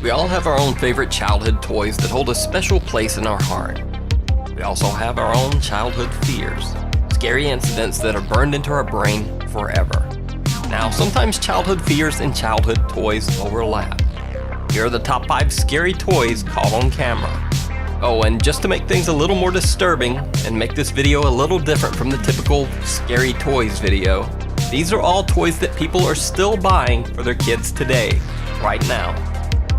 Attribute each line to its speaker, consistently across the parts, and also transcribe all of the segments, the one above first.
Speaker 1: We all have our own favorite childhood toys that hold a special place in our heart. We also have our own childhood fears, scary incidents that are burned into our brain forever. Now, sometimes childhood fears and childhood toys overlap. Here are the top 5 scary toys caught on camera. Oh, and just to make things a little more disturbing and make this video a little different from the typical scary toys video, these are all toys that people are still buying for their kids today, right now.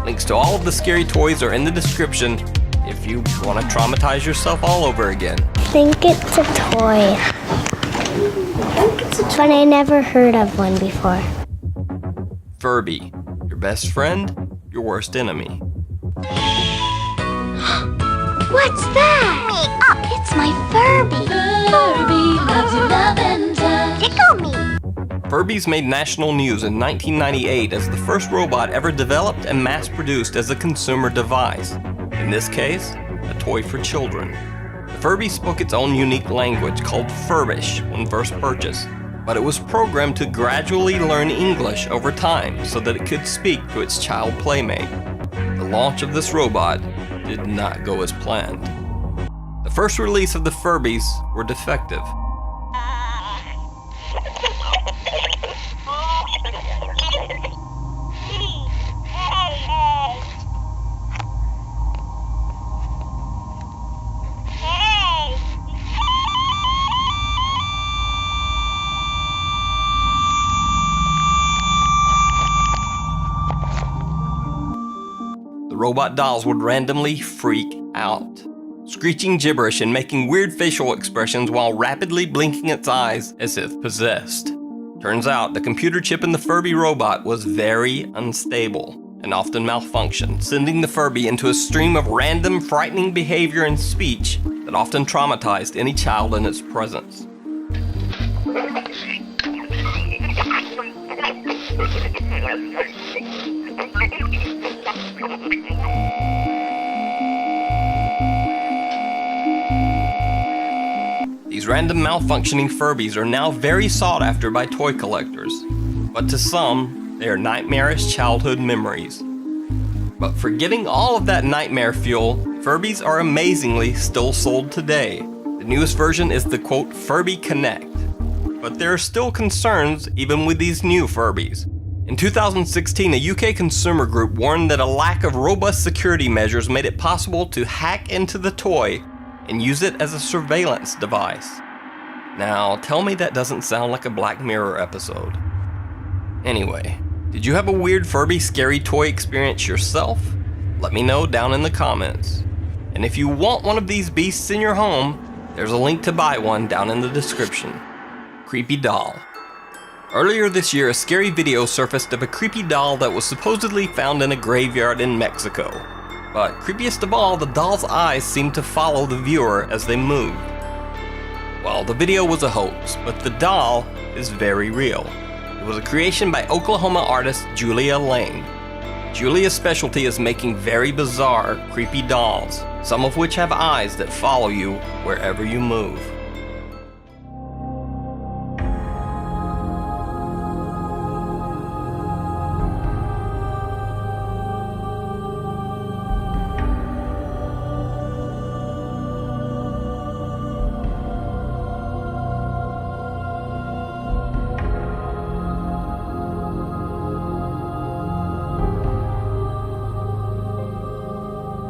Speaker 1: Links to all of the scary toys are in the description if you want to traumatize yourself all over again.
Speaker 2: I think it's a toy, but I never heard of one before.
Speaker 1: Furby, your best friend, your worst enemy.
Speaker 2: What's that? It's my Furby.
Speaker 3: Furby loves you lavender.
Speaker 2: Tickle me.
Speaker 1: Furbies made national news in 1998 as the first robot ever developed and mass-produced as a consumer device. In this case, a toy for children. The Furby spoke its own unique language called Furbish when first purchased, but it was programmed to gradually learn English over time so that it could speak to its child playmate. The launch of this robot did not go as planned. The first release of the Furbies were defective. Robot dolls would randomly freak out, screeching gibberish and making weird facial expressions while rapidly blinking its eyes as if possessed. Turns out the computer chip in the Furby robot was very unstable and often malfunctioned, sending the Furby into a stream of random, frightening behavior and speech that often traumatized any child in its presence. These random malfunctioning Furbies are now very sought after by toy collectors, but to some, they are nightmarish childhood memories. But forgetting all of that nightmare fuel, Furbies are amazingly still sold today. The newest version is the quote Furby Connect, but there are still concerns even with these new Furbies. In 2016, a UK consumer group warned that a lack of robust security measures made it possible to hack into the toy and use it as a surveillance device. Now, tell me that doesn't sound like a Black Mirror episode. Anyway, did you have a weird Furby scary toy experience yourself? Let me know down in the comments. And if you want one of these beasts in your home, there's a link to buy one down in the description. Creepy doll. Earlier this year, a scary video surfaced of a creepy doll that was supposedly found in a graveyard in Mexico. But creepiest of all, the doll's eyes seemed to follow the viewer as they moved. Well, the video was a hoax, but the doll is very real. It was a creation by Oklahoma artist Julia Lane. Julia's specialty is making very bizarre, creepy dolls, some of which have eyes that follow you wherever you move.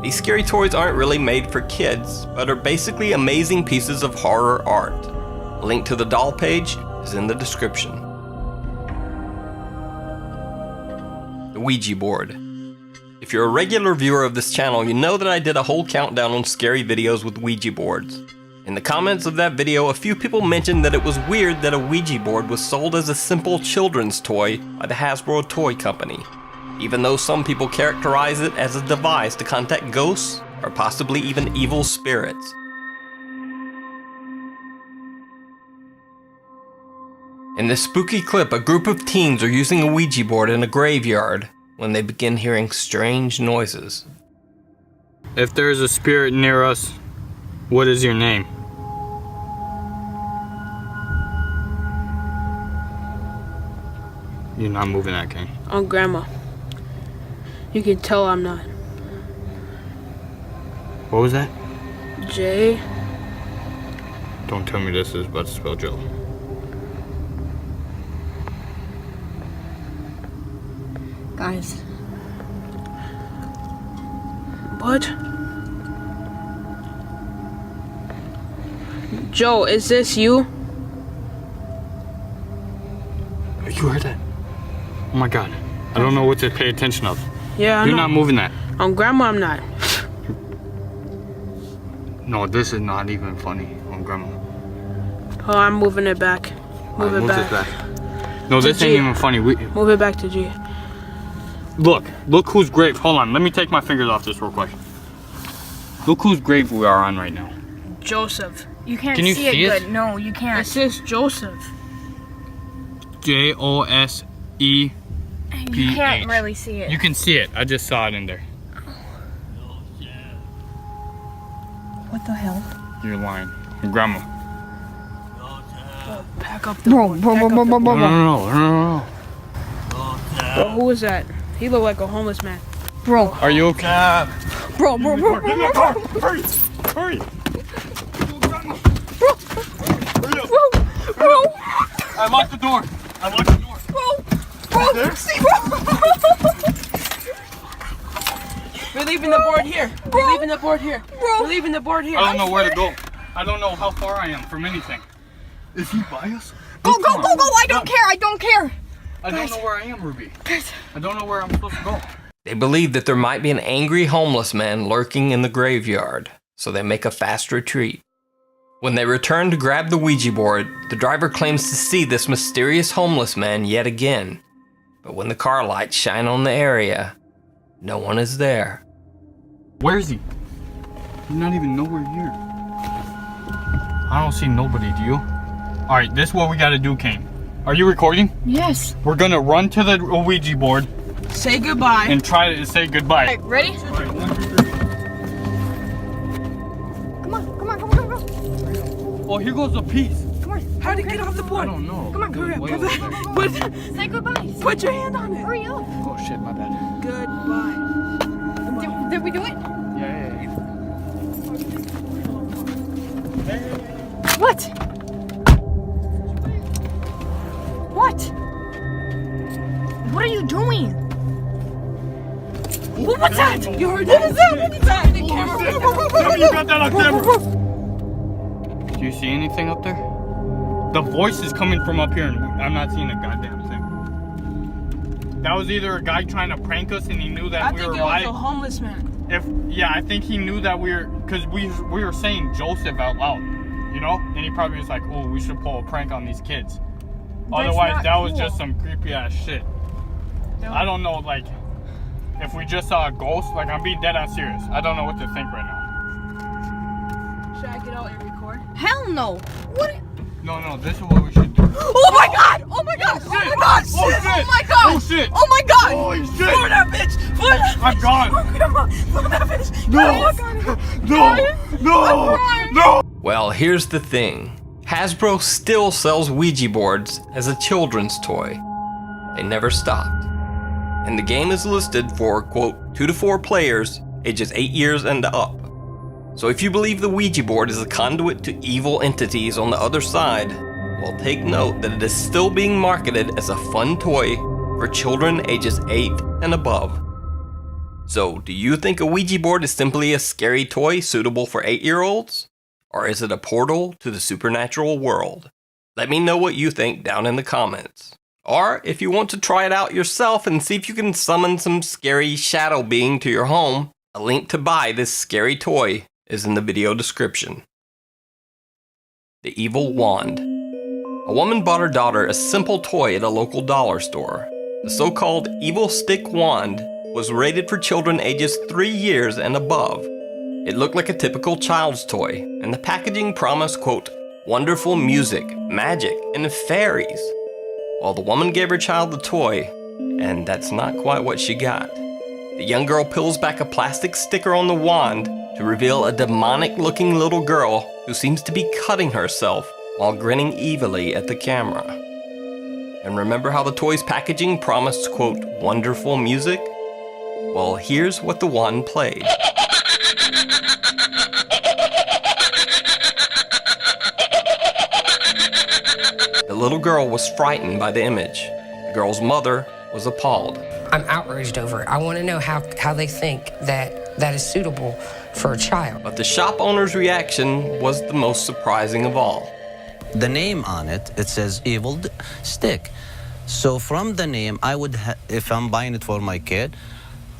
Speaker 1: These scary toys aren't really made for kids, but are basically amazing pieces of horror art. A link to the doll page is in the description. The Ouija board. If you're a regular viewer of this channel, you know that I did a whole countdown on scary videos with Ouija boards. In the comments of that video, a few people mentioned that it was weird that a Ouija board was sold as a simple children's toy by the Hasbro Toy Company, even though some people characterize it as a device to contact ghosts or possibly even evil spirits. In this spooky clip, a group of teens are using a Ouija board in a graveyard when they begin hearing strange noises.
Speaker 4: If there is a spirit near us, what is your name? You're not moving that, King.
Speaker 5: Oh, Grandma. You can tell I'm not.
Speaker 4: What was that?
Speaker 5: J.
Speaker 4: Don't tell me this is about to spell Joe.
Speaker 6: Guys.
Speaker 5: What? Joe, is this you?
Speaker 4: You heard that? Oh my god. I don't know what to pay attention of.
Speaker 5: Yeah, I
Speaker 4: You're
Speaker 5: know.
Speaker 4: not moving that.
Speaker 5: Grandma, I'm not.
Speaker 4: No, this is not even funny on Grandma.
Speaker 5: Oh, I'm moving it back. Move it
Speaker 4: Move
Speaker 5: back.
Speaker 4: this back. No, this
Speaker 5: G.
Speaker 4: ain't even funny.
Speaker 5: Move it back to G.
Speaker 4: Look whose grave. Hold on, let me take my fingers off this real quick. Look whose grave we are on right now.
Speaker 5: Joseph.
Speaker 6: You can't
Speaker 4: Can you
Speaker 6: see it
Speaker 4: see it?
Speaker 6: good. No, you
Speaker 5: It
Speaker 6: can't.
Speaker 5: says Joseph.
Speaker 4: Jose.
Speaker 6: You can't
Speaker 4: PH.
Speaker 6: really see it.
Speaker 4: You can see it. I just saw it in there.
Speaker 6: What the hell?
Speaker 4: You're lying. Grandma.
Speaker 5: Pack up the
Speaker 6: Bro,
Speaker 5: board.
Speaker 6: bro,
Speaker 5: Pack
Speaker 6: bro,
Speaker 5: up
Speaker 6: bro,
Speaker 5: the
Speaker 6: bro,
Speaker 5: board.
Speaker 4: No.
Speaker 5: Bro, who was that? He looked like a homeless man.
Speaker 6: Bro,
Speaker 4: Are you okay?
Speaker 6: bro.
Speaker 4: Get in the car! Hurry! Hurry!
Speaker 6: Bro,
Speaker 4: I locked the door.
Speaker 5: We're leaving the board here. We're leaving the board here. We're leaving the board here.
Speaker 4: I don't know where to go. I don't know how far I am from anything. Is he by us?
Speaker 6: go. I don't care.
Speaker 4: I don't know where I am, Ruby. I don't know where I'm supposed to go.
Speaker 1: They believe that there might be an angry homeless man lurking in the graveyard, so they make a fast retreat. When they return to grab the Ouija board, the driver claims to see this mysterious homeless man yet again. But when the car lights shine on the area, no one is there.
Speaker 4: Where is he? He's not even nowhere here. I don't see nobody, do you? Alright, this is what we gotta do, Kane. Are you recording?
Speaker 6: Yes.
Speaker 4: We're gonna run to the Ouija board
Speaker 5: Say goodbye.
Speaker 4: and try to say goodbye.
Speaker 6: Alright, ready?
Speaker 4: Alright, 1, 2, 3.
Speaker 6: Come on.
Speaker 4: Oh, here goes the piece.
Speaker 5: How to get off the
Speaker 4: I
Speaker 5: board?
Speaker 4: don't know.
Speaker 6: Come on,
Speaker 4: It was
Speaker 5: hurry
Speaker 4: way
Speaker 5: up.
Speaker 4: over there.
Speaker 6: Say goodbye.
Speaker 5: Put your hand on it.
Speaker 6: Hurry up.
Speaker 4: Oh shit, my bad.
Speaker 5: Goodbye.
Speaker 6: Did we do it?
Speaker 4: Yeah.
Speaker 6: What? What? What are you doing? What's that?
Speaker 5: You heard that? What is that? What is that? The camera.
Speaker 4: Tell me you got that on camera. Do you see anything up there? The voice is coming from up here and I'm not seeing a goddamn thing. That was either a guy trying to prank us and he knew that
Speaker 5: I
Speaker 4: we
Speaker 5: think
Speaker 4: were
Speaker 5: it was
Speaker 4: live.
Speaker 5: a homeless man.
Speaker 4: I think he knew that because we were saying Joseph out loud, you know? And he probably was like, oh, we should pull a prank on these kids. Otherwise,
Speaker 6: not
Speaker 4: that was
Speaker 6: cool.
Speaker 4: just some creepy ass shit. I don't know, like, if we just saw a ghost, like, I'm being dead ass serious. I don't know what to think right now.
Speaker 5: Should I get out and record?
Speaker 6: Hell no. What?
Speaker 4: No, this is what we should do.
Speaker 6: Oh my god! Oh my god! Oh my god!
Speaker 4: Oh, shit.
Speaker 6: Oh my god!
Speaker 4: Oh, shit.
Speaker 6: Oh my god!
Speaker 4: Holy shit!
Speaker 6: Throw that bitch! Throw that bitch!
Speaker 4: I'm gone.
Speaker 6: Throw that bitch!
Speaker 4: No!
Speaker 1: Well, here's the thing. Hasbro still sells Ouija boards as a children's toy. They never stopped. And the game is listed for, quote, 2 to 4 players, ages 8 years and up. So if you believe the Ouija board is a conduit to evil entities on the other side, well, take note that it is still being marketed as a fun toy for children ages 8 and above. So, do you think a Ouija board is simply a scary toy suitable for 8-year-olds? Or is it a portal to the supernatural world? Let me know what you think down in the comments. Or if you want to try it out yourself and see if you can summon some scary shadow being to your home, a link to buy this scary toy is in the video description. The Evil Wand. A woman bought her daughter a simple toy at a local dollar store. The so-called Evil Stick Wand was rated for children ages 3 years and above. It looked like a typical child's toy, and the packaging promised, quote, wonderful music, magic, and fairies. Well, the woman gave her child the toy, and that's not quite what she got. The young girl peels back a plastic sticker on the wand to reveal a demonic-looking little girl who seems to be cutting herself while grinning evilly at the camera. And remember how the toy's packaging promised, quote, wonderful music? Well, here's what the wand played. The little girl was frightened by the image. The girl's mother was appalled.
Speaker 7: I'm outraged over it. I want to know how they think that is suitable for a child.
Speaker 1: But the shop owner's reaction was the most surprising of all.
Speaker 8: The name on it, it says evil stick. So from the name, I would, if I'm buying it for my kid,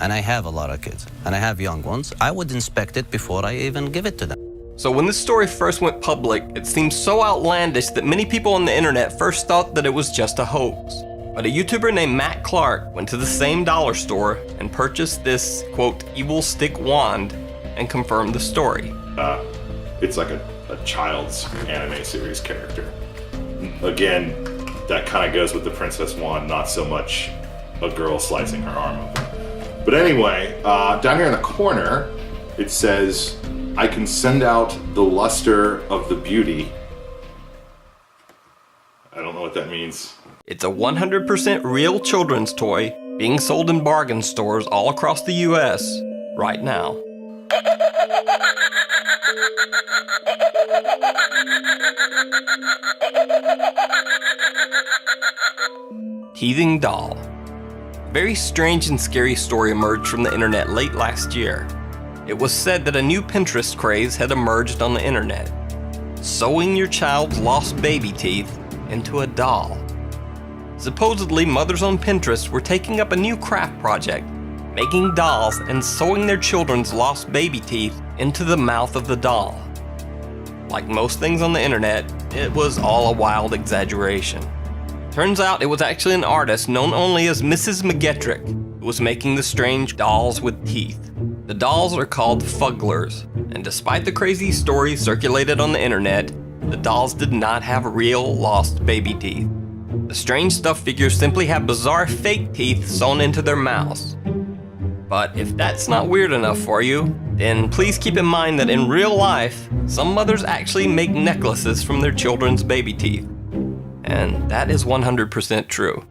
Speaker 8: and I have a lot of kids, and I have young ones, I would inspect it before I even give it to them.
Speaker 1: So when this story first went public, it seemed so outlandish that many people on the internet first thought that it was just a hoax. But a YouTuber named Matt Clark went to the same dollar store and purchased this, quote, evil stick wand and confirmed the story.
Speaker 9: It's like a child's anime series character. Again, that kind of goes with the princess wand, not so much a girl slicing her arm open. But anyway, down here in the corner, it says, I can send out the luster of the beauty. I don't know what that means.
Speaker 1: It's a 100% real children's toy being sold in bargain stores all across the US right now. Teething doll. A very strange and scary story emerged from the internet late last year. It was said that a new Pinterest craze had emerged on the internet. Sewing your child's lost baby teeth into a doll. Supposedly, mothers on Pinterest were taking up a new craft project, making dolls and sewing their children's lost baby teeth into the mouth of the doll. Like most things on the internet, it was all a wild exaggeration. Turns out it was actually an artist known only as Mrs. McGettrick who was making the strange dolls with teeth. The dolls are called fugglers, and despite the crazy stories circulated on the internet, the dolls did not have real lost baby teeth. The strange stuffed figures simply have bizarre fake teeth sewn into their mouths. But if that's not weird enough for you, then please keep in mind that in real life, some mothers actually make necklaces from their children's baby teeth. And that is 100% true.